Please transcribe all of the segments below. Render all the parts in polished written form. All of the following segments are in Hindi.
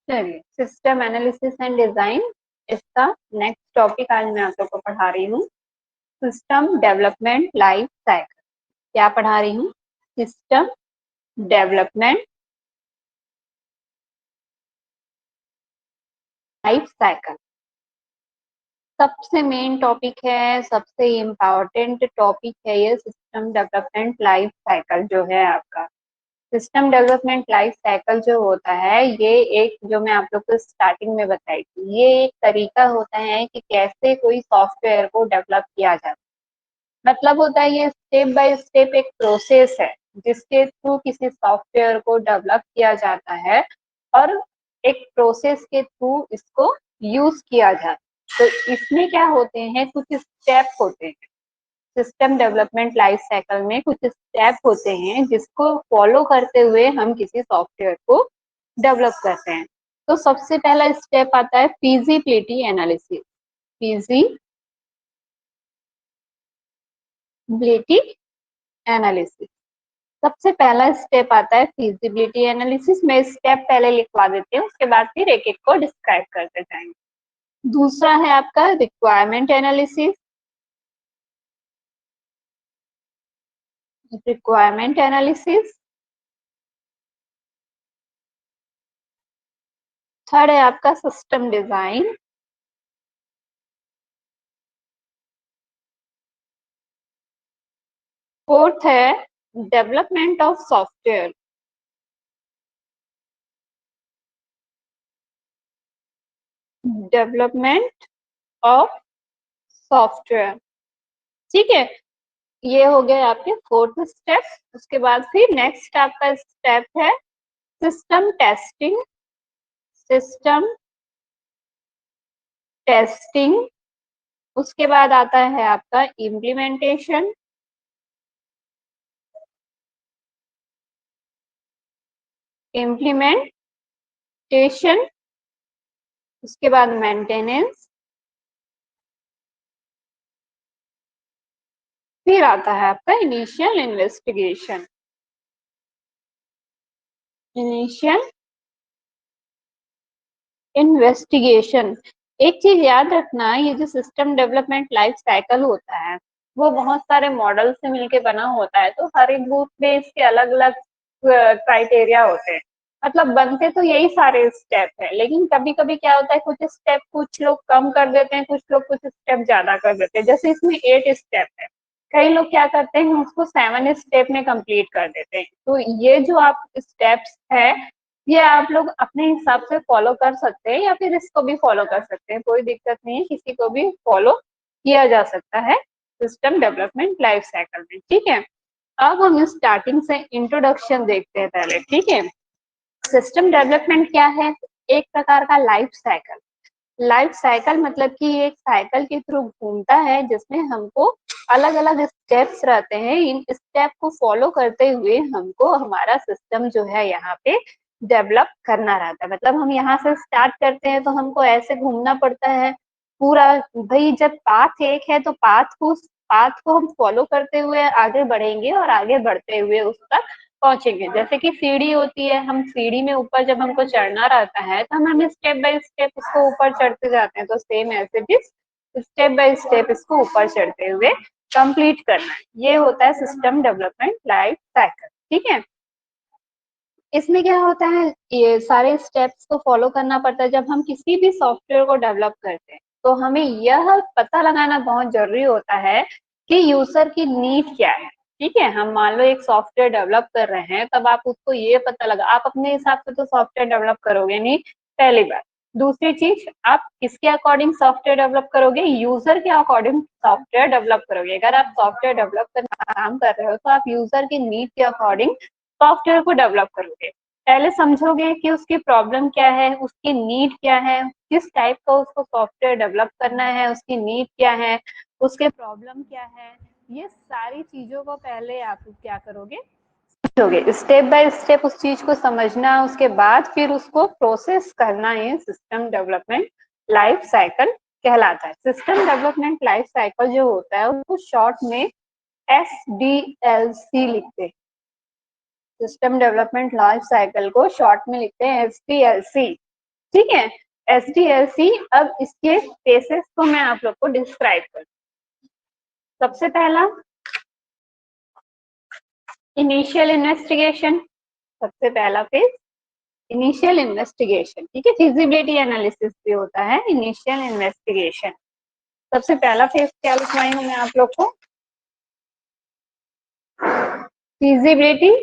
चलिए, सिस्टम एनालिसिस एंड डिजाइन, इसका नेक्स्ट टॉपिक आज मैं आप लोग को पढ़ा रही हूँ। System development life cycle. क्या पढ़ा रही हूँ? सिस्टम डेवलपमेंट लाइफ साइकिल सबसे मेन टॉपिक है, सबसे इम्पोर्टेंट टॉपिक है ये सिस्टम डेवलपमेंट लाइफ साइकिल जो है आपका। सिस्टम डेवलपमेंट लाइफ साइकिल जो होता है, ये एक, जो मैं आप लोग को स्टार्टिंग में बताई थी, ये एक तरीका होता है कि कैसे कोई सॉफ्टवेयर को डेवलप किया जाता है। मतलब होता है ये स्टेप बाय स्टेप एक प्रोसेस है जिसके थ्रू किसी सॉफ्टवेयर को डेवलप किया जाता है और एक प्रोसेस के थ्रू इसको यूज किया जाता है। तो इसमें क्या होते हैं, कुछ स्टेप होते हैं। सिस्टम डेवलपमेंट लाइफ साइकिल में कुछ स्टेप होते हैं जिसको फॉलो करते हुए हम किसी सॉफ्टवेयर को डेवलप करते हैं। तो सबसे पहला स्टेप आता है फीजिबिलिटी एनालिसिस। फीजिबिलिटी एनालिसिस, सबसे पहला स्टेप आता है फीजिबिलिटी एनालिसिस। में स्टेप पहले लिखवा देती हूँ, उसके बाद फिर एक एक को डिस्क्राइब करते जाएंगे। दूसरा है आपका requirement analysis. Requirement analysis. Third है आपका सिस्टम डिजाइन। फोर्थ है development of software. Development of software, ठीक है। ये हो गए आपके फोर्थ स्टेप। उसके बाद फिर नेक्स्ट आपका स्टेप है सिस्टम टेस्टिंग। सिस्टम टेस्टिंग, उसके बाद आता है आपका इम्प्लीमेंटेशन। इम्प्लीमेंटेशन, उसके बाद मेंटेनेंस, फिर आता है आपका इनिशियल इन्वेस्टिगेशन। इनिशियल इन्वेस्टिगेशन, एक चीज याद रखना, ये जो सिस्टम डेवलपमेंट लाइफ साइकिल होता है वो बहुत सारे मॉडल से मिलके बना होता है। तो हर एक ग्रुप में इसके अलग अलग क्राइटेरिया होते हैं। मतलब बनते तो यही सारे स्टेप है, लेकिन कभी कभी क्या होता है, कुछ स्टेप कुछ लोग कम कर देते हैं, कुछ लोग कुछ स्टेप ज्यादा कर देते हैं। जैसे इसमें 8 स्टेप है, कई लोग क्या करते हैं उसको 7 स्टेप में कंप्लीट कर देते हैं। तो ये जो आप स्टेप्स है, ये आप लोग अपने हिसाब से फॉलो कर सकते हैं या फिर इसको भी फॉलो कर सकते हैं, कोई दिक्कत नहीं है, किसी को भी फॉलो किया जा सकता है सिस्टम डेवलपमेंट लाइफ साइकिल में, ठीक है। अब हम स्टार्टिंग से इंट्रोडक्शन देखते हैं पहले, ठीक है। सिस्टम डेवलपमेंट क्या है? एक प्रकार का लाइफ साइकिल। लाइफ साइकिल मतलब कि एक साइकिल के थ्रू घूमता है जिसमें हमको अलग अलग स्टेप्स रहते हैं। इन स्टेप को फॉलो करते हुए हमको हमारा सिस्टम जो है यहाँ पे डेवलप करना रहता है। मतलब हम यहाँ से स्टार्ट करते हैं तो हमको ऐसे घूमना पड़ता है पूरा। भाई जब पाथ एक है तो पाथ को हम फॉलो करते हुए आगे बढ़ेंगे और आगे बढ़ते हुए उस तक पहुंचेंगे। जैसे कि सीढ़ी होती है, हम सीढ़ी में ऊपर जब हमको चढ़ना रहता है तो हम स्टेप बाय स्टेप उसको ऊपर चढ़ते जाते हैं। तो सेम ऐसे भी स्टेप बाय स्टेप इसको ऊपर चढ़ते हुए कंप्लीट करना है। ये होता है सिस्टम डेवलपमेंट लाइफ साइकिल, ठीक है। इसमें क्या होता है, ये सारे स्टेप्स को फॉलो करना पड़ता है। जब हम किसी भी सॉफ्टवेयर को डेवलप करते हैं तो हमें यह पता लगाना बहुत जरूरी होता है कि यूजर की नीड क्या है, ठीक है। हम मान लो एक सॉफ्टवेयर डेवलप कर रहे हैं, तब आप उसको ये पता लगा, आप अपने हिसाब से तो सॉफ्टवेयर डेवलप करोगे नहीं, पहली बात। दूसरी चीज, आप किसके अकॉर्डिंग सॉफ्टवेयर डेवलप करोगे? यूजर के अकॉर्डिंग सॉफ्टवेयर डेवलप करोगे। अगर आप सॉफ्टवेयर डेवलप करना काम कर रहे हो तो आप यूजर की नीड के अकॉर्डिंग सॉफ्टवेयर को डेवलप करोगे। पहले समझोगे कि उसकी प्रॉब्लम क्या है, उसकी नीड क्या है, किस टाइप का उसको सॉफ्टवेयर डेवलप करना है, उसकी नीड क्या है, उसके प्रॉब्लम क्या है। ये सारी चीजों को पहले आप क्या करोगे, समझोगे। स्टेप बाय स्टेप उस चीज को समझना, उसके बाद फिर उसको प्रोसेस करना, ये सिस्टम डेवलपमेंट लाइफ साइकिल कहलाता है। सिस्टम डेवलपमेंट लाइफ साइकिल जो होता है उसको शॉर्ट में SDLC लिखते हैं। सिस्टम डेवलपमेंट लाइफ साइकिल को शॉर्ट में लिखते हैं SDLC। ठीक है। SDLC, अब इसके फेसेस को मैं आप लोग को डिस्क्राइब कर, सबसे पहला इनिशियल इन्वेस्टिगेशन, सबसे पहला फेज इनिशियल इन्वेस्टिगेशन, ठीक है। फिजिबिलिटी एनालिसिस भी होता है इनिशियल इन्वेस्टिगेशन। सबसे पहला फेज क्या लिखवाई हूँ मैं आप लोग को, फिजिबिलिटी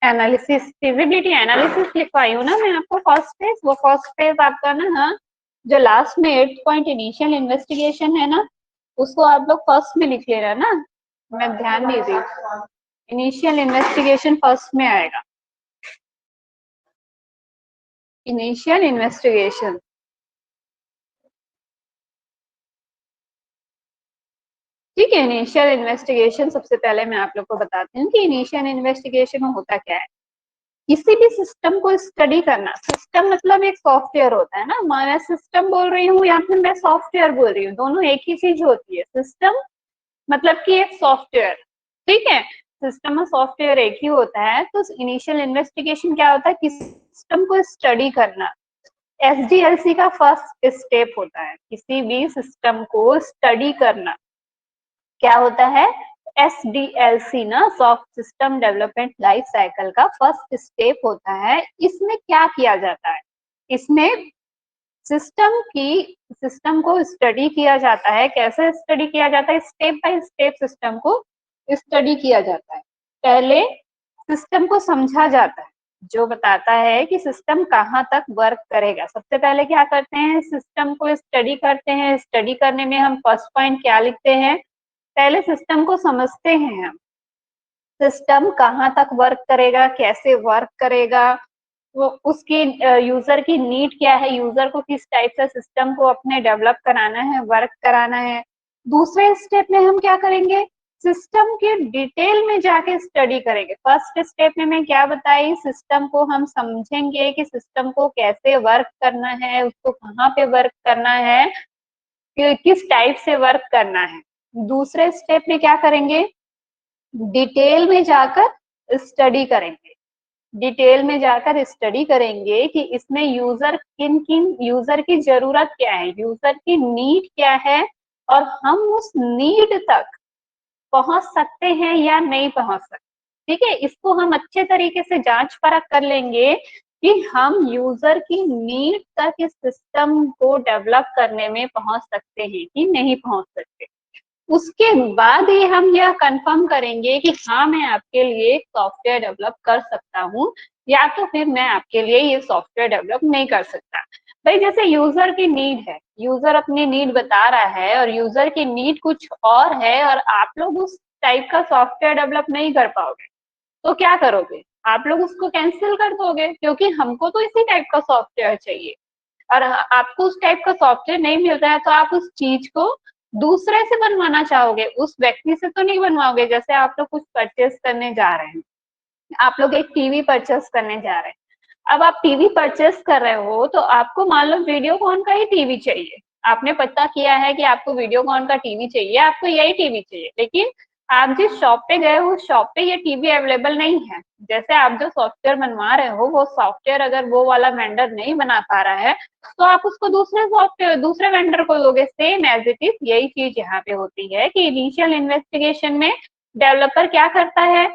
एनालिसिस। फिजिबिलिटी एनालिसिस लिखवाई हूँ ना मैं आपको फर्स्ट फेज, वो फर्स्ट फेज आपका ना, हाँ, जो लास्ट में 8th पॉइंट इनिशियल इन्वेस्टिगेशन है ना, उसको आप लोग फर्स्ट में लिख लेना ना, मैं ध्यान दीजिए, इनिशियल इन्वेस्टिगेशन फर्स्ट में आएगा, इनिशियल इन्वेस्टिगेशन। ठीक है, इनिशियल इन्वेस्टिगेशन सबसे पहले मैं आप लोग को बताती हूँ कि इनिशियल इन्वेस्टिगेशन में होता क्या है। किसी भी सिस्टम को स्टडी करना, सिस्टम मतलब एक सॉफ्टवेयर होता है ना, मैं सिस्टम बोल रही हूँ या फिर मैं सॉफ्टवेयर बोल रही हूँ, दोनों एक ही चीज होती है। सिस्टम मतलब कि एक सॉफ्टवेयर, ठीक है, सिस्टम और सॉफ्टवेयर एक ही होता है। तो इनिशियल इन्वेस्टिगेशन क्या होता है, किसी सिस्टम को स्टडी करना। SDLC का फर्स्ट स्टेप होता है किसी भी सिस्टम को स्टडी करना, क्या होता है, SDLC ना, soft system development life cycle का फर्स्ट स्टेप होता है। इसमें क्या किया जाता है, इसमें सिस्टम को स्टडी किया जाता है। कैसे स्टडी किया जाता है, स्टेप बाय स्टेप सिस्टम को स्टडी किया जाता है। पहले सिस्टम को समझा जाता है, जो बताता है कि सिस्टम कहाँ तक वर्क करेगा। सबसे पहले क्या करते हैं, सिस्टम को स्टडी करते हैं। स्टडी करने में हम फर्स्ट पॉइंट क्या लिखते हैं, पहले सिस्टम को समझते हैं हम, सिस्टम कहाँ तक वर्क करेगा, कैसे वर्क करेगा, वो उसकी यूजर की नीड क्या है, यूजर को किस टाइप से सिस्टम को अपने डेवलप कराना है, वर्क कराना है। दूसरे स्टेप में हम क्या करेंगे, सिस्टम के डिटेल में जाके स्टडी करेंगे। फर्स्ट स्टेप में मैं क्या बताई, सिस्टम को हम समझेंगे कि सिस्टम को कैसे वर्क करना है, उसको कहाँ पे वर्क करना है, किस टाइप से वर्क करना है। दूसरे स्टेप में क्या करेंगे, डिटेल में जाकर स्टडी करेंगे। डिटेल में जाकर स्टडी करेंगे कि इसमें यूजर किन किन यूजर की जरूरत क्या है, यूजर की नीड क्या है, और हम उस नीड तक पहुंच सकते हैं या नहीं पहुंच सकते। ठीक है, इसको हम अच्छे तरीके से जांच परख कर लेंगे कि हम यूजर की नीड तक इस सिस्टम को डेवलप करने में पहुंच सकते हैं कि नहीं पहुंच सकते। उसके बाद ही हम यह कंफर्म करेंगे कि हाँ, मैं आपके लिए सॉफ्टवेयर डेवलप कर सकता हूँ, या तो फिर मैं आपके लिए ये सॉफ्टवेयर डेवलप नहीं कर सकता। भाई जैसे यूजर की नीड है, यूजर अपनी नीड बता रहा है और यूजर की नीड कुछ और है, और आप लोग उस टाइप का सॉफ्टवेयर डेवलप नहीं कर पाओगे, तो क्या करोगे, आप लोग उसको कैंसिल कर दोगे, क्योंकि हमको तो इसी टाइप का सॉफ्टवेयर चाहिए। और आपको उस टाइप का सॉफ्टवेयर नहीं मिल रहा है, तो आप उस चीज को दूसरे से बनवाना चाहोगे, उस व्यक्ति से तो नहीं बनवाओगे। जैसे आप लोग कुछ परचेस करने जा रहे हैं, आप लोग एक टीवी परचेस करने जा रहे हैं, अब आप टीवी परचेस कर रहे हो, तो आपको मान लो वीडियोकॉन का ही टीवी चाहिए। आपने पता किया है कि आपको वीडियोकॉन का टीवी चाहिए, आपको यही टीवी चाहिए, लेकिन आप जिस शॉप पे गए हो, उस शॉप पे ये टीवी अवेलेबल नहीं है। जैसे आप जो सॉफ्टवेयर बनवा रहे हो, वो सॉफ्टवेयर अगर वो वाला वेंडर नहीं बना पा रहा है, तो आप उसको दूसरे सॉफ्टवेयर दूसरे वेंडर को दोगे। सेम एज इट इज यही चीज यहाँ पे होती है कि इनिशियल इन्वेस्टिगेशन में डेवलपर क्या करता है,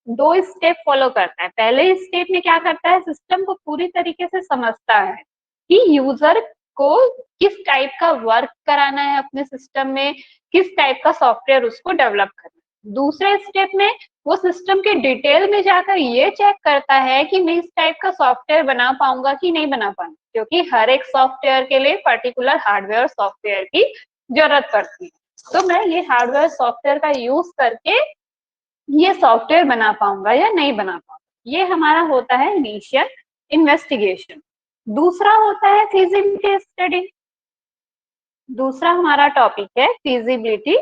दो स्टेप फॉलो करता है। पहले स्टेप में क्या करता है, सिस्टम को पूरी तरीके से समझता है कि यूजर को किस टाइप का वर्क कराना है अपने सिस्टम में, किस टाइप का सॉफ्टवेयर उसको डेवलप करना है। दूसरे स्टेप में वो सिस्टम के डिटेल में जाकर ये चेक करता है कि मैं इस टाइप का सॉफ्टवेयर बना पाऊंगा कि नहीं बना पाऊंगा, क्योंकि हर एक सॉफ्टवेयर के लिए पर्टिकुलर हार्डवेयर सॉफ्टवेयर की जरूरत पड़ती है। तो मैं ये हार्डवेयर सॉफ्टवेयर का यूज करके ये सॉफ्टवेयर बना पाऊंगा या नहीं बना पाऊंगा। ये हमारा होता है इनिशियल इन्वेस्टिगेशन। दूसरा होता है फिजिबिलिटी स्टडी। दूसरा हमारा टॉपिक है फिजिबिलिटी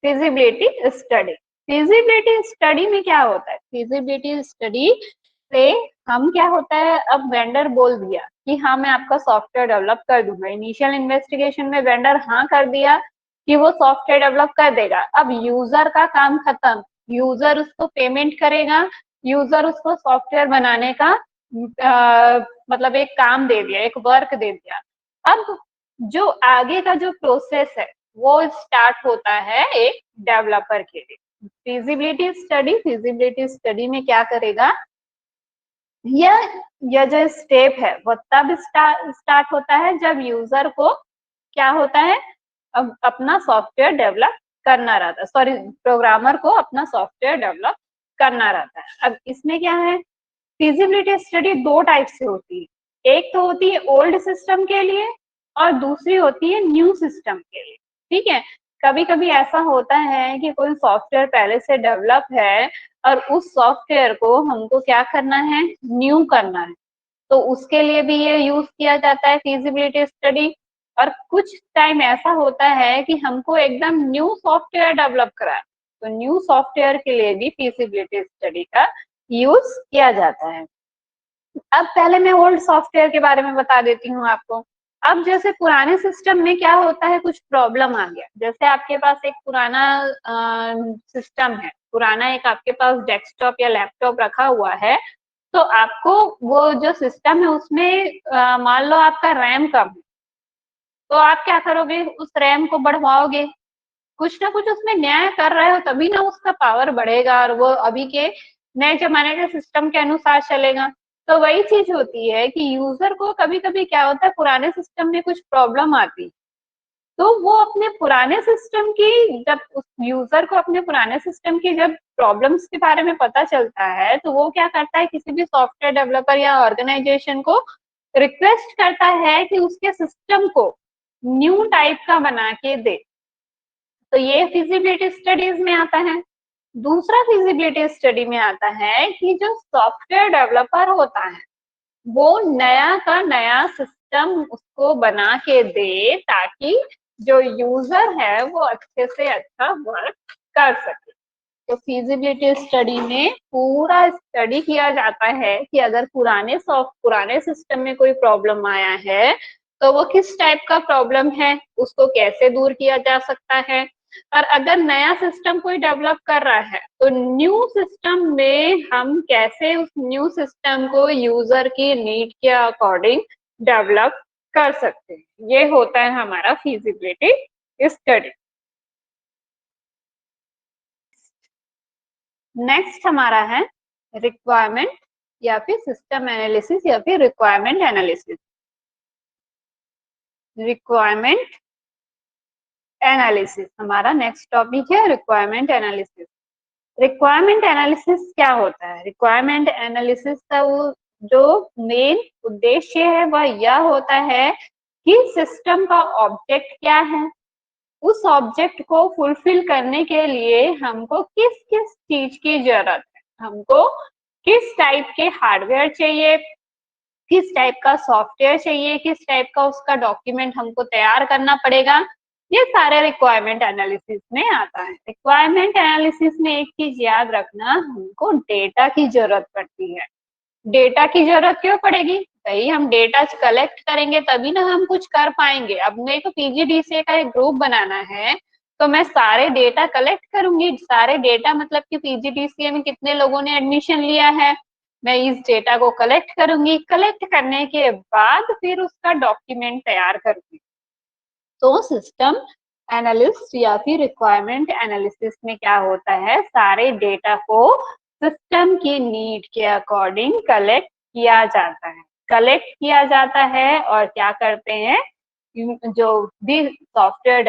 स्टडी। फिजिबिलिटी स्टडी में क्या होता है, फिजिबिलिटी स्टडी से हम क्या होता है, अब वेंडर बोल दिया कि हाँ मैं आपका सॉफ्टवेयर डेवलप कर दूंगा। इनिशियल इन्वेस्टिगेशन में वेंडर हाँ कर दिया कि वो सॉफ्टवेयर डेवलप कर देगा। अब यूजर का काम खत्म, यूजर उसको पेमेंट करेगा, यूजर उसको सॉफ्टवेयर बनाने का मतलब एक काम दे दिया, एक वर्क दे दिया। अब जो आगे का जो प्रोसेस है वो स्टार्ट होता है एक डेवलपर के लिए। फिजिबिलिटी स्टडी में क्या करेगा, यह जो स्टेप है वो तब स्टार्ट होता है जब यूजर को क्या होता है, अब अपना सॉफ्टवेयर डेवलप करना रहता है, सॉरी प्रोग्रामर को अपना सॉफ्टवेयर डेवलप करना रहता है। अब इसमें क्या है, फिजिबिलिटी स्टडी दो टाइप से होती है, एक तो होती है ओल्ड सिस्टम के लिए और दूसरी होती है न्यू सिस्टम के लिए। ठीक है, कभी कभी ऐसा होता है कि कोई सॉफ्टवेयर पहले से डेवलप है और उस सॉफ्टवेयर को हमको क्या करना है, न्यू करना है, तो उसके लिए भी ये यूज किया जाता है फिजिबिलिटी स्टडी। और कुछ टाइम ऐसा होता है कि हमको एकदम न्यू सॉफ्टवेयर डेवलप करा, तो न्यू सॉफ्टवेयर के लिए भी फिजिबिलिटी स्टडी का यूज किया जाता है। अब पहले मैं ओल्ड सॉफ्टवेयर के बारे में बता देती हूँ आपको। अब जैसे पुराने सिस्टम में क्या होता है, कुछ प्रॉब्लम आ गया, जैसे आपके पास एक पुराना सिस्टम है, पुराना एक आपके पास डेस्कटॉप या लैपटॉप रखा हुआ है, तो आपको वो जो सिस्टम है उसमें मान लो आपका रैम कम है, तो आप क्या करोगे, उस रैम को बढ़वाओगे, कुछ ना कुछ उसमें नया कर रहे हो तभी ना उसका पावर बढ़ेगा और वो अभी के नए जमाने के सिस्टम के अनुसार चलेगा। तो वही चीज होती है कि यूजर को कभी कभी क्या होता है, पुराने सिस्टम में कुछ प्रॉब्लम आती, तो वो अपने पुराने सिस्टम की, जब उस यूजर को अपने पुराने सिस्टम की जब प्रॉब्लम्स के बारे में पता चलता है, तो वो क्या करता है, किसी भी सॉफ्टवेयर डेवलपर या ऑर्गेनाइजेशन को रिक्वेस्ट करता है कि उसके सिस्टम को न्यू टाइप का बना के दे। तो ये फिजिबिलिटी स्टडीज में आता है। दूसरा फिजिबिलिटी स्टडी में आता है कि जो सॉफ्टवेयर डेवलपर होता है वो नया का नया सिस्टम उसको बना के दे ताकि जो यूजर है वो अच्छे से अच्छा वर्क कर सके। तो फिजिबिलिटी स्टडी में पूरा स्टडी किया जाता है कि अगर पुराने सिस्टम में कोई प्रॉब्लम आया है तो वो किस टाइप का प्रॉब्लम है, उसको कैसे दूर किया जा सकता है, और अगर नया सिस्टम कोई डेवलप कर रहा है तो न्यू सिस्टम में हम कैसे उस न्यू सिस्टम को यूजर की नीड के अकॉर्डिंग डेवलप कर सकते हैं। ये होता है हमारा फिजिबिलिटी स्टडी। नेक्स्ट हमारा है रिक्वायरमेंट या फिर सिस्टम एनालिसिस या फिर रिक्वायरमेंट एनालिसिस। रिक्वायरमेंट एनालिसिस हमारा नेक्स्ट टॉपिक है, रिक्वायरमेंट एनालिसिस। रिक्वायरमेंट एनालिसिस क्या होता है, रिक्वायरमेंट एनालिसिस का वो जो मेन उद्देश्य है वह यह होता है कि सिस्टम का ऑब्जेक्ट क्या है, उस ऑब्जेक्ट को फुलफिल करने के लिए हमको किस किस चीज की जरूरत है, हमको किस टाइप के हार्डवेयर चाहिए, किस टाइप का सॉफ्टवेयर चाहिए, किस टाइप का उसका डॉक्यूमेंट हमको तैयार करना पड़ेगा, ये सारे रिक्वायरमेंट एनालिसिस में आता है। रिक्वायरमेंट एनालिसिस में एक चीज याद रखना, हमको डेटा की जरूरत पड़ती है। डेटा की जरूरत क्यों पड़ेगी भाई, हम डेटा कलेक्ट करेंगे तभी ना हम कुछ कर पाएंगे। अब मेरे को पीजीडीसीए का एक ग्रुप बनाना है तो मैं सारे डेटा कलेक्ट करूंगी, सारे डेटा मतलब कि पीजीडीसीए में कितने लोगों ने एडमिशन लिया है, मैं इस डेटा को कलेक्ट करूंगी, कलेक्ट करने के बाद फिर उसका डॉक्यूमेंट तैयार करूंगी। तो सिस्टम एनालिस्ट या फिर रिक्वायरमेंट एनालिसिस में क्या होता है, सारे डेटा को सिस्टम की नीड के अकॉर्डिंग कलेक्ट किया जाता है, और क्या करते हैं, जो भी सॉफ्टवेयर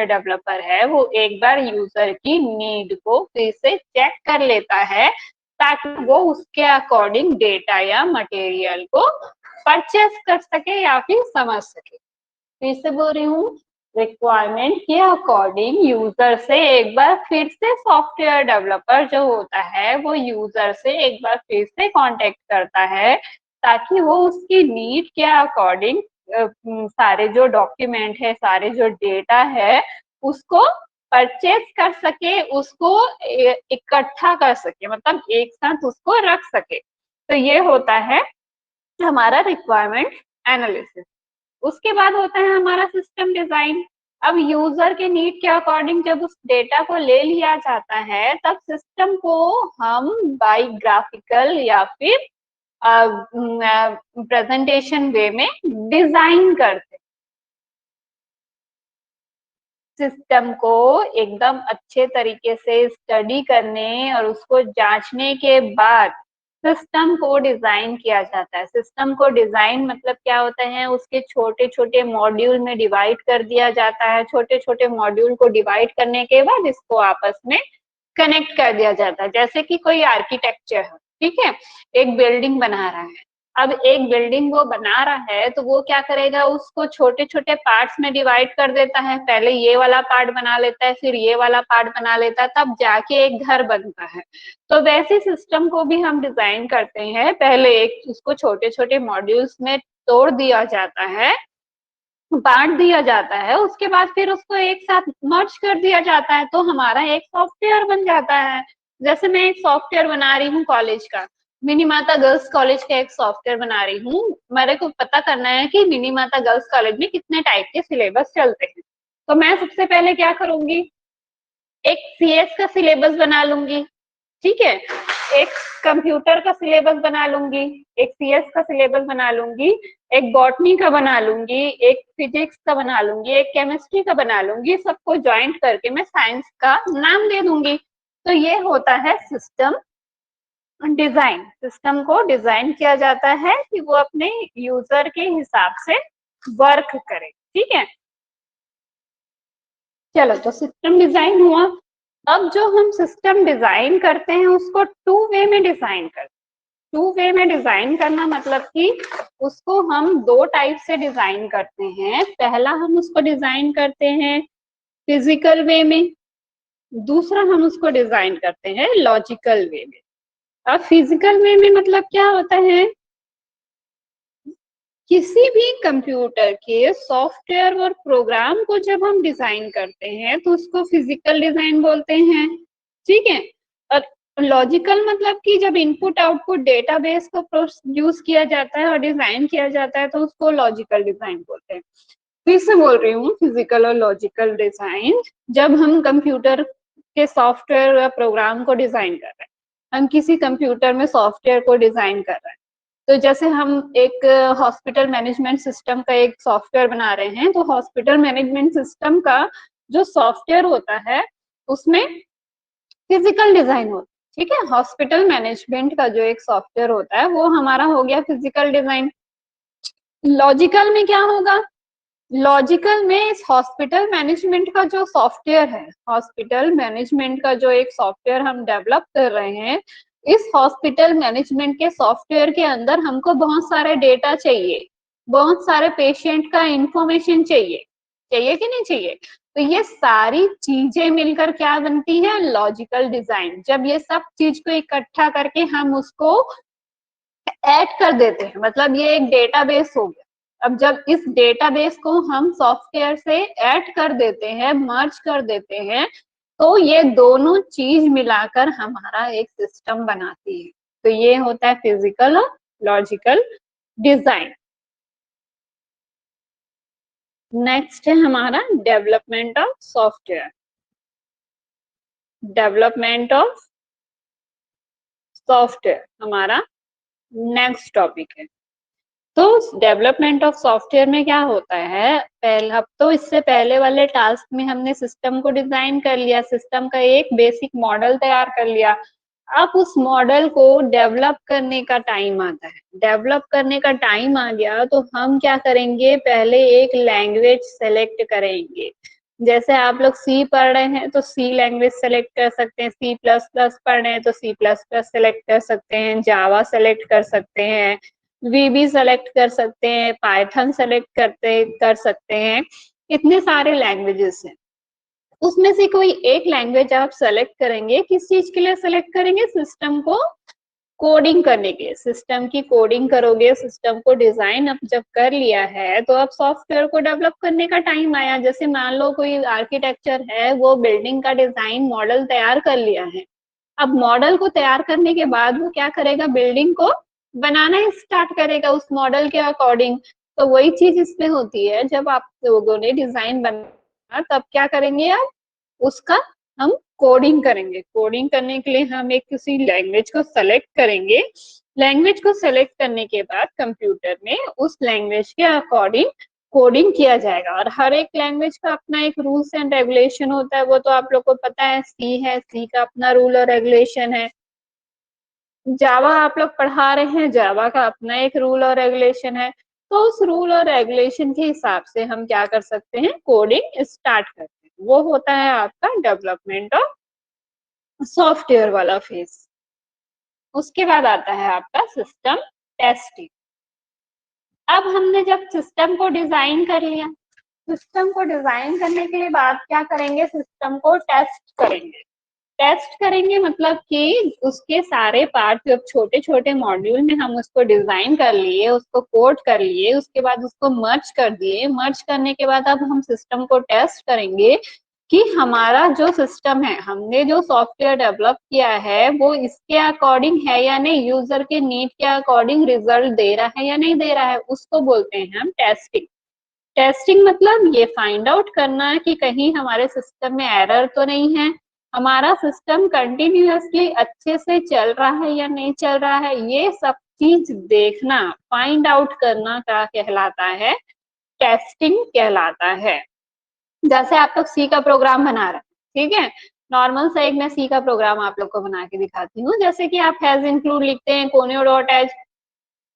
डेवलपर है, वो एक बार यूजर की नीड को फिर से चेक कर लेता है ताकि वो उसके अकॉर्डिंग डेटा या मटेरियल को परचेस कर सके या फिर समझ सके। फिर से बोल रही हूँ, रिक्वायरमेंट के अकॉर्डिंग यूजर से एक बार फिर से सॉफ्टवेयर डेवलपर जो होता है वो यूजर से एक बार फिर से कांटेक्ट करता है ताकि वो उसकी नीड के अकॉर्डिंग सारे जो डॉक्यूमेंट है, सारे जो डेटा है उसको परचेज कर सके, उसको इकट्ठा कर सके, मतलब एक साथ उसको रख सके। तो ये होता है हमारा रिक्वायरमेंट एनालिसिस। उसके बाद होता है हमारा सिस्टम डिजाइन। अब यूजर के नीड के अकॉर्डिंग जब उस डेटा को ले लिया जाता है, तब सिस्टम को हम बाय ग्राफिकल या फिर प्रेजेंटेशन वे में डिजाइन करते, सिस्टम को एकदम अच्छे तरीके से स्टडी करने और उसको जांचने के बाद सिस्टम को डिजाइन किया जाता है। सिस्टम को डिजाइन मतलब क्या होता है, उसके छोटे छोटे मॉड्यूल में डिवाइड कर दिया जाता है। छोटे छोटे मॉड्यूल को डिवाइड करने के बाद इसको आपस में कनेक्ट कर दिया जाता है। जैसे कि कोई आर्किटेक्चर है, ठीक है, एक बिल्डिंग बना रहा है। अब एक बिल्डिंग वो बना रहा है तो वो क्या करेगा, उसको छोटे छोटे पार्ट्स में डिवाइड कर देता है। पहले ये वाला पार्ट बना लेता है, फिर ये वाला पार्ट बना लेता है, तब जाके एक घर बनता है। तो वैसे सिस्टम को भी हम डिजाइन करते हैं, पहले एक उसको छोटे छोटे मॉड्यूल्स में तोड़ दिया जाता है, बांट दिया जाता है, उसके बाद फिर उसको एक साथ मर्ज कर दिया जाता है, तो हमारा एक सॉफ्टवेयर बन जाता है। जैसे मैं एक सॉफ्टवेयर बना रही हूँ कॉलेज का, मिनी माता गर्ल्स कॉलेज का एक सॉफ्टवेयर बना रही हूँ। मेरे को पता करना है कि मिनी माता गर्ल्स कॉलेज में कितने टाइप के सिलेबस चलते हैं, तो मैं सबसे पहले क्या करूंगी, एक सीएस का सिलेबस बना लूंगी, ठीक है, एक कंप्यूटर का सिलेबस बना लूंगी, एक सीएस का सिलेबस बना लूंगी, एक बॉटनी का बना लूंगी, एक फिजिक्स का बना लूंगी, एक केमिस्ट्री का बना लूंगी, सबको ज्वाइंट करके मैं साइंस का नाम दे दूंगी। तो ये होता है सिस्टम डिजाइन। सिस्टम को डिजाइन किया जाता है कि वो अपने यूजर के हिसाब से वर्क करे, ठीक है। चलो, तो सिस्टम डिजाइन हुआ। अब जो हम सिस्टम डिजाइन करते हैं उसको टू वे में डिजाइन करते हैं। टू वे में डिजाइन करना मतलब कि उसको हम दो टाइप से डिजाइन करते हैं। पहला हम उसको डिजाइन करते हैं फिजिकल वे में, दूसरा हम उसको डिजाइन करते हैं लॉजिकल वे में। अब फिजिकल वे में मतलब क्या होता है, किसी भी कंप्यूटर के सॉफ्टवेयर और प्रोग्राम को जब हम डिजाइन करते हैं तो उसको फिजिकल डिजाइन बोलते हैं, ठीक है। और लॉजिकल मतलब कि जब इनपुट आउटपुट डेटाबेस को प्रोड्यूस किया जाता है और डिजाइन किया जाता है तो उसको लॉजिकल डिजाइन बोलते हैं। फिर से बोल रही हूँ, फिजिकल और लॉजिकल डिजाइन, जब हम कंप्यूटर के सॉफ्टवेयर या प्रोग्राम को डिजाइन कर रहे हैं, हम किसी कंप्यूटर में सॉफ्टवेयर को डिजाइन कर रहे हैं, तो जैसे हम एक हॉस्पिटल मैनेजमेंट सिस्टम का एक सॉफ्टवेयर बना रहे हैं, तो हॉस्पिटल मैनेजमेंट सिस्टम का जो सॉफ्टवेयर होता है उसमें फिजिकल डिजाइन होता है, ठीक है। हॉस्पिटल मैनेजमेंट का जो एक सॉफ्टवेयर होता है वो हमारा हो गया फिजिकल डिजाइन। लॉजिकल में क्या होगा, लॉजिकल में इस हॉस्पिटल मैनेजमेंट का जो सॉफ्टवेयर है, हॉस्पिटल मैनेजमेंट का जो एक सॉफ्टवेयर हम डेवलप कर रहे हैं, इस हॉस्पिटल मैनेजमेंट के सॉफ्टवेयर के अंदर हमको बहुत सारे डेटा चाहिए, बहुत सारे पेशेंट का इंफॉर्मेशन चाहिए, चाहिए कि नहीं चाहिए। तो ये सारी चीजें मिलकर क्या बनती है, लॉजिकल डिजाइन। जब ये सब चीज को इकट्ठा करके हम उसको ऐड कर देते हैं, मतलब ये एक डेटाबेस हो गया। अब जब इस डेटाबेस को हम सॉफ्टवेयर से ऐड कर देते हैं, मर्ज कर देते हैं, तो ये दोनों चीज मिलाकर हमारा एक सिस्टम बनाती है। तो ये होता है फिजिकल और लॉजिकल डिजाइन। नेक्स्ट है हमारा development of software. Development of software हमारा नेक्स्ट टॉपिक है। तो डेवलपमेंट ऑफ सॉफ्टवेयर में क्या होता है, पहले अब तो इससे पहले वाले टास्क में हमने सिस्टम को डिजाइन कर लिया, सिस्टम का एक बेसिक मॉडल तैयार कर लिया। अब उस मॉडल को डेवलप करने का टाइम आता है। डेवलप करने का टाइम आ गया तो हम क्या करेंगे, पहले एक लैंग्वेज सेलेक्ट करेंगे। जैसे आप लोग सी पढ़ रहे हैं तो सी लैंग्वेज सेलेक्ट कर सकते हैं, सी प्लस प्लस पढ़ रहे हैं तो सी प्लस प्लस सेलेक्ट कर सकते हैं, जावा सेलेक्ट कर सकते हैं, वीबी सेलेक्ट कर सकते हैं, पाइथन सेलेक्ट कर सकते हैं। इतने सारे लैंग्वेजेस हैं, उसमें से कोई एक लैंग्वेज आप सेलेक्ट करेंगे। किस चीज के लिए सेलेक्ट करेंगे, सिस्टम को कोडिंग करने के लिए। सिस्टम की कोडिंग करोगे, सिस्टम को डिजाइन अब जब कर लिया है तो अब सॉफ्टवेयर को डेवलप करने का टाइम आया। जैसे मान लो कोई आर्किटेक्चर है, वो बिल्डिंग का डिजाइन मॉडल तैयार कर लिया है। अब मॉडल को तैयार करने के बाद वो क्या करेगा, बिल्डिंग को बनाना स्टार्ट करेगा उस मॉडल के अकॉर्डिंग। तो वही चीज इसमें होती है, जब आप लोगों ने डिजाइन बना तब क्या करेंगे आप, उसका हम कोडिंग करेंगे। कोडिंग करने के लिए हम एक किसी लैंग्वेज को सेलेक्ट करेंगे। लैंग्वेज को सेलेक्ट करने के बाद कंप्यूटर में उस लैंग्वेज के अकॉर्डिंग कोडिंग किया जाएगा। और हर एक लैंग्वेज का अपना एक रूल्स एंड रेगुलेशन होता है, वो तो आप लोग को पता है। सी है, सी का अपना रूल और रेगुलेशन है। जावा आप लोग पढ़ा रहे हैं, जावा का अपना एक रूल और रेगुलेशन है। तो उस रूल और रेगुलेशन के हिसाब से हम क्या कर सकते हैं, कोडिंग स्टार्ट करते हैं। वो होता है आपका डेवलपमेंट ऑफ सॉफ्टवेयर वाला फेज। उसके बाद आता है आपका सिस्टम टेस्टिंग। अब हमने जब सिस्टम को डिजाइन कर लिया, सिस्टम को डिजाइन करने के बाद क्या करेंगे, सिस्टम को टेस्ट करेंगे। टेस्ट करेंगे मतलब कि उसके सारे पार्ट, जब छोटे छोटे मॉड्यूल में हम उसको डिजाइन कर लिए, उसको कोड कर लिए, उसके बाद उसको मर्ज कर दिए। मर्ज करने के बाद अब हम सिस्टम को टेस्ट करेंगे कि हमारा जो सिस्टम है, हमने जो सॉफ्टवेयर डेवलप किया है, वो इसके अकॉर्डिंग है या नहीं, यूजर के नीड के अकॉर्डिंग रिजल्ट दे रहा है या नहीं दे रहा है, उसको बोलते हैं हम टेस्टिंग। टेस्टिंग मतलब ये फाइंड आउट करना कि कहीं हमारे सिस्टम में एरर तो नहीं है, हमारा सिस्टम कंटिन्यूअसली अच्छे से चल रहा है या नहीं चल रहा है, ये सब चीज देखना, फाइंड आउट करना का कहलाता है टेस्टिंग कहलाता है। जैसे आप लोग सी का प्रोग्राम बना रहे हैं, ठीक है, नॉर्मल सा एक मैं सी का प्रोग्राम आप लोग को बना के दिखाती हूँ। जैसे कि आप हैज इंक्लूड लिखते हैं कोनियो डॉट एच,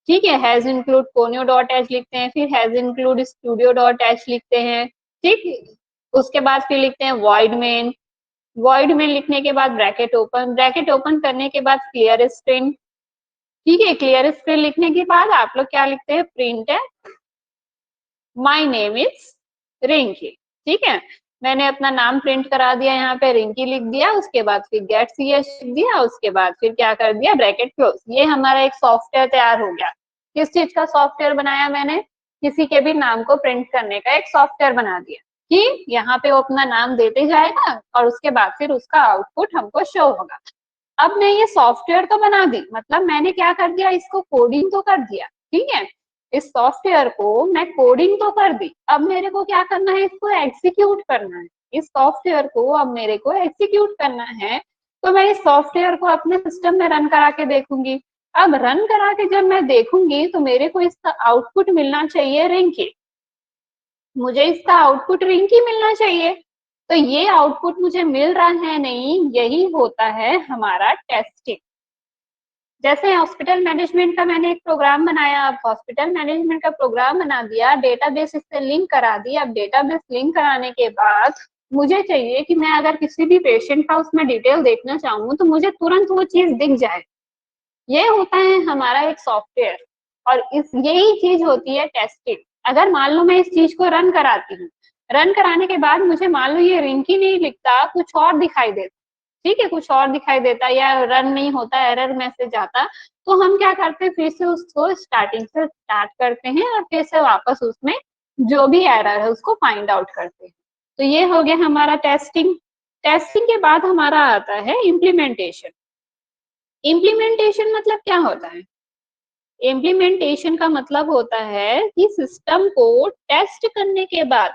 ठीक है, has include conio dot H लिखते हैं, फिर has include studio dot H लिखते हैं, ठीक। उसके बाद फिर लिखते हैं वॉइड मेन। वॉइड मेन लिखने के बाद ब्रैकेट ओपन करने के बाद क्लियर स्ट्रिंग, ठीक है। क्लियर स्ट्रिंग लिखने के बाद आप लोग क्या लिखते हैं, प्रिंट है माई नेम इज रिंकी, ठीक है। मैंने अपना नाम प्रिंट करा दिया, यहाँ पे रिंकी लिख दिया, उसके बाद फिर गेट सीएच लिख दिया, उसके बाद फिर क्या कर दिया, ब्रैकेट क्लोज। ये हमारा एक सॉफ्टवेयर तैयार हो गया। किस चीज का सॉफ्टवेयर बनाया मैंने, किसी के भी नाम को प्रिंट करने का एक सॉफ्टवेयर बना दिया कि यहाँ पे वो अपना नाम देते जाएगा और उसके बाद फिर उसका आउटपुट हमको शो होगा। अब मैं ये सॉफ्टवेयर तो बना दी, मतलब मैंने क्या कर दिया, इसको कोडिंग तो कर दिया, ठीक है। इस सॉफ्टवेयर को मैं कोडिंग तो कर दी, अब मेरे को क्या करना है, इसको एग्जीक्यूट करना है। इस सॉफ्टवेयर को अब मेरे को एग्जीक्यूट करना है, तो मैं इस सॉफ्टवेयर को अपने सिस्टम में रन करा के देखूंगी। अब रन करा के जब मैं देखूंगी तो मेरे को इसका आउटपुट मिलना चाहिए रिंकी, मुझे इसका आउटपुट रिंकी मिलना चाहिए। तो ये आउटपुट मुझे मिल रहा है नहीं, यही होता है हमारा टेस्टिंग। जैसे हॉस्पिटल मैनेजमेंट का मैंने एक प्रोग्राम बनाया, अब हॉस्पिटल मैनेजमेंट का प्रोग्राम बना दिया, डेटाबेस इससे लिंक करा दी। अब डेटाबेस लिंक कराने के बाद मुझे चाहिए कि मैं अगर किसी भी पेशेंट का उसमें डिटेल देखना चाहूँ तो मुझे तुरंत वो चीज दिख जाए। ये होता है हमारा एक सॉफ्टवेयर, और इस यही चीज होती है टेस्टिंग। अगर मान लो मैं इस चीज को रन कराती हूँ, रन कराने के बाद मुझे मान लो ये रिंकी नहीं लिखता, कुछ और दिखाई देता, ठीक है, कुछ और दिखाई देता या रन नहीं होता, एरर मैसेज आता, तो हम क्या करते हैं, फिर से उसको स्टार्टिंग से स्टार्ट करते हैं और फिर से वापस उसमें जो भी एरर है उसको फाइंड आउट करते हैं। तो ये हो गया हमारा टेस्टिंग। टेस्टिंग के बाद हमारा आता है इम्प्लीमेंटेशन। इम्प्लीमेंटेशन मतलब क्या होता है, इम्प्लीमेंटेशन का मतलब होता है कि सिस्टम को टेस्ट करने के बाद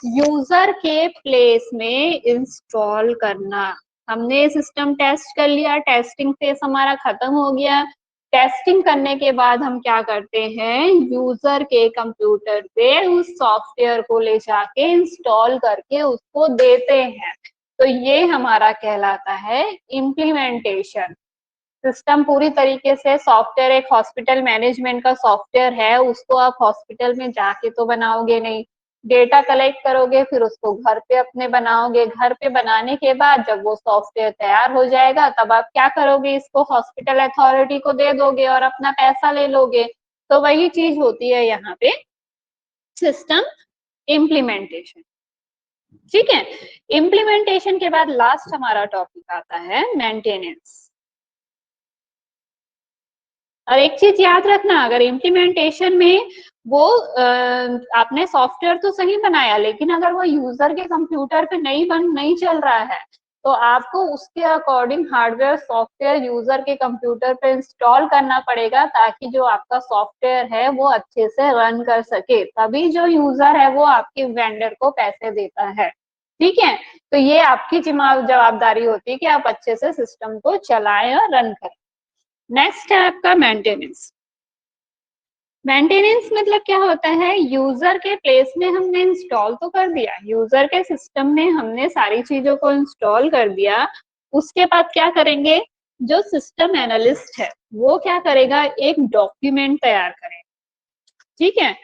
यूजर के प्लेस में इंस्टॉल करना। हमने सिस्टम टेस्ट कर लिया, टेस्टिंग फेज हमारा खत्म हो गया। टेस्टिंग करने के बाद हम क्या करते हैं, यूजर के कंप्यूटर पे उस सॉफ्टवेयर को ले जाके इंस्टॉल करके उसको देते हैं। तो ये हमारा कहलाता है इम्प्लीमेंटेशन। सिस्टम पूरी तरीके से, सॉफ्टवेयर एक हॉस्पिटल मैनेजमेंट का सॉफ्टवेयर है, उसको आप हॉस्पिटल में जाके तो बनाओगे नहीं, डेटा कलेक्ट करोगे, फिर उसको घर पे अपने बनाओगे। घर पे बनाने के बाद जब वो सॉफ्टवेयर तैयार हो जाएगा तब आप क्या करोगे, इसको हॉस्पिटल अथॉरिटी को दे दोगे और अपना पैसा ले लोगे। तो वही चीज होती है यहाँ पे सिस्टम इम्प्लीमेंटेशन, ठीक है। इम्प्लीमेंटेशन के बाद लास्ट हमारा टॉपिक आता है मेंटेनेंस। और एक चीज याद रखना, अगर इम्प्लीमेंटेशन में वो आपने सॉफ्टवेयर तो सही बनाया, लेकिन अगर वो यूजर के कंप्यूटर पे नहीं चल रहा है, तो आपको उसके अकॉर्डिंग हार्डवेयर सॉफ्टवेयर यूजर के कंप्यूटर पे इंस्टॉल करना पड़ेगा, ताकि जो आपका सॉफ्टवेयर है वो अच्छे से रन कर सके। तभी जो यूजर है वो आपके वेंडर को पैसे देता है। ठीक है। तो ये आपकी जवाबदारी होती है कि आप अच्छे से सिस्टम को चलाएं और रन करें। नेक्स्ट है आपका मेंटेनेंस। मेंटेनेंस मतलब क्या होता है, यूजर के प्लेस में हमने इंस्टॉल तो कर दिया, यूजर के सिस्टम में हमने सारी चीजों को इंस्टॉल कर दिया, उसके बाद क्या करेंगे, जो सिस्टम एनालिस्ट है वो क्या करेगा, एक डॉक्यूमेंट तैयार करेगा। ठीक है,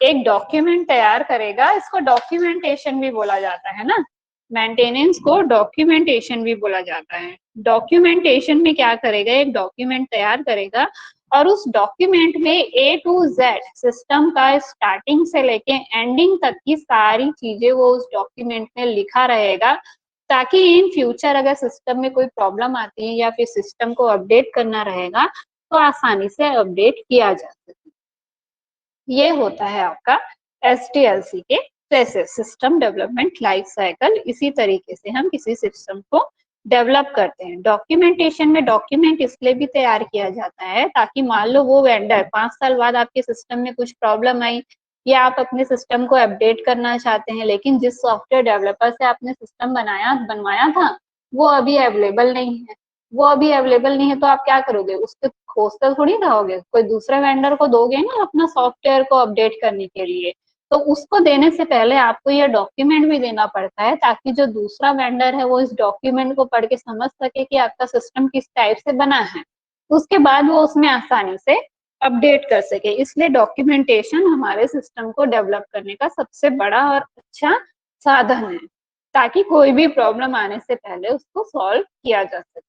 एक डॉक्यूमेंट तैयार करेगा, इसको डॉक्यूमेंटेशन भी बोला जाता है ना, मेंटेनेंस को डॉक्यूमेंटेशन भी बोला जाता है। डॉक्यूमेंटेशन में क्या करेगा, एक डॉक्यूमेंट तैयार करेगा और उस डॉक्यूमेंट में A to Z सिस्टम का स्टार्टिंग से लेके एंडिंग तक की सारी चीजें वो उस डॉक्यूमेंट में लिखा रहेगा, ताकि इन फ्यूचर अगर सिस्टम में कोई प्रॉब्लम आती है या फिर सिस्टम को अपडेट करना रहेगा तो आसानी से अपडेट किया जा सके। ये होता है आपका SDLC के process, system development life cycle. इसी तरीके से हम किसी सिस्टम को डेवलप करते हैं। डॉक्यूमेंटेशन में डॉक्यूमेंट इसलिए भी तैयार किया जाता है ताकि मान लो वो वेंडर 5 साल बाद आपके सिस्टम में कुछ प्रॉब्लम आई या आप अपने सिस्टम को अपडेट करना चाहते हैं, लेकिन जिस सॉफ्टवेयर डेवलपर से आपने सिस्टम बनवाया था वो अभी अवेलेबल नहीं है, वो अभी अवेलेबल नहीं है तो आप क्या करोगे, उसके खोजते थोड़ी रहोगे, कोई दूसरे वेंडर को दोगे ना अपना सॉफ्टवेयर को अपडेट करने के लिए। तो उसको देने से पहले आपको ये डॉक्यूमेंट भी देना पड़ता है ताकि जो दूसरा वेंडर है वो इस डॉक्यूमेंट को पढ़ के समझ सके कि आपका सिस्टम किस टाइप से बना है, उसके बाद वो उसमें आसानी से अपडेट कर सके। इसलिए डॉक्यूमेंटेशन हमारे सिस्टम को डेवलप करने का सबसे बड़ा और अच्छा साधन है, ताकि कोई भी प्रॉब्लम आने से पहले उसको सॉल्व किया जा सके।